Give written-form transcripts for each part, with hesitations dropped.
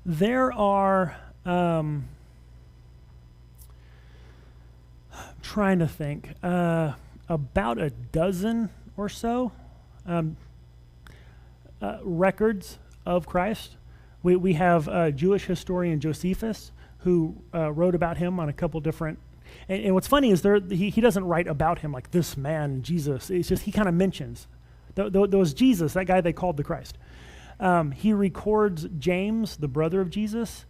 There are, trying to think, about a dozen or so records of Christ. We have Jewish historian Josephus, who wrote about him on a couple different. And what's funny is he doesn't write about him like this man, Jesus. It's just he kind of mentions. There was Jesus, that guy they called the Christ. He records James, the brother of Jesus,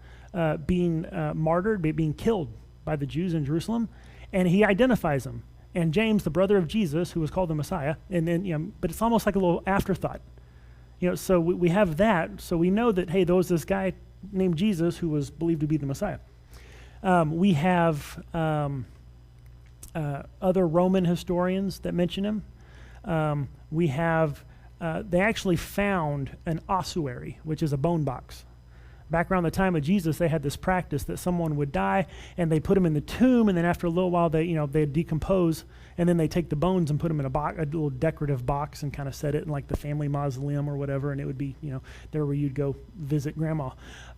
being martyred, being killed by the Jews in Jerusalem, and he identifies him. And James, the brother of Jesus, who was called the Messiah, and then but it's almost like a little afterthought. So we have that, so we know that, hey, there was this guy named Jesus who was believed to be the Messiah. We have other Roman historians that mention him. We have, they actually found an ossuary, which is a bone box. Back around the time of Jesus, they had this practice that someone would die, and they put him in the tomb, and then after a little while, they'd decompose, and then they take the bones and put them in a little decorative box, and kind of set it in like the family mausoleum or whatever, and it would be, there where you'd go visit grandma.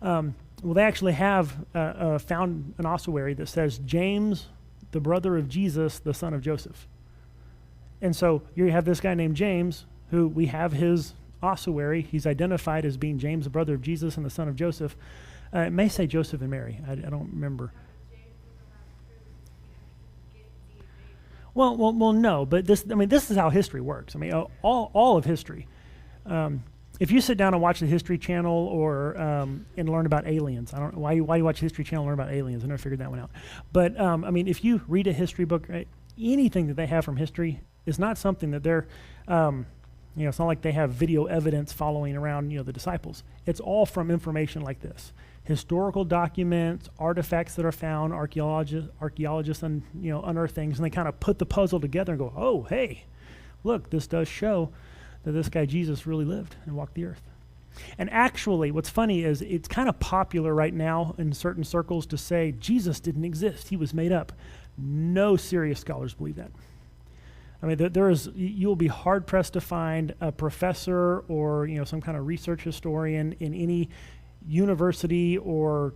Well, they actually have found an ossuary that says James, the brother of Jesus, the son of Joseph. And so you have this guy named James, who we have his ossuary. He's identified as being James, the brother of Jesus and the son of Joseph. It may say Joseph and Mary. I don't remember. Well, no. But this is how history works. All of history. If you sit down and watch the History Channel or and learn about aliens, I don't know why you watch History Channel and learn about aliens. I never figured that one out. But if you read a history book, right, anything that they have from history is not something that they're it's not like they have video evidence following around, the disciples. It's all from information like this. Historical documents, artifacts that are found, archaeologists unearth things, and they kind of put the puzzle together and go, oh, hey, look, this does show that this guy Jesus really lived and walked the earth. And actually, what's funny is it's kind of popular right now in certain circles to say Jesus didn't exist. He was made up. No serious scholars believe that. You'll be hard-pressed to find a professor or, some kind of research historian in any university or,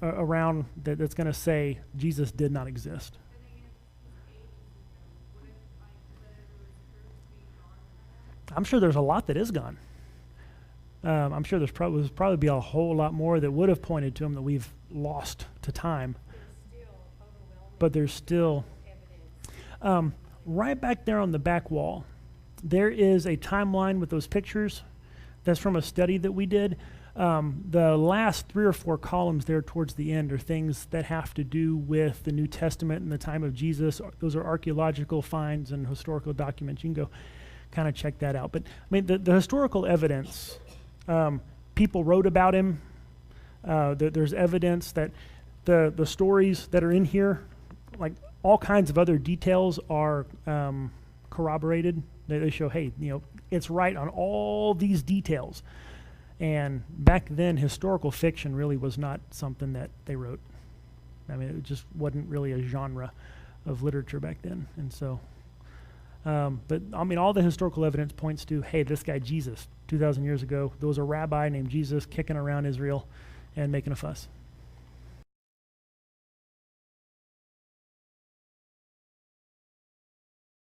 around that's going to say Jesus did not exist. I'm sure there's a lot that is gone. I'm sure there's probably be a whole lot more that would have pointed to him that we've lost to time. But there's still evidence. Right back there on the back wall, there is a timeline with those pictures. That's from a study that we did. The last 3 or 4 columns there towards the end are things that have to do with the New Testament and the time of Jesus. Those are archaeological finds and historical documents. You can go kind of check that out. But the historical evidence, people wrote about him. There's evidence that the stories that are in here, like all kinds of other details, are corroborated. They show, hey, it's right on all these details. And back then, historical fiction really was not something that they wrote. It just wasn't really a genre of literature back then. And so, but all the historical evidence points to, hey, this guy Jesus, 2,000 years ago, there was a rabbi named Jesus kicking around Israel and making a fuss.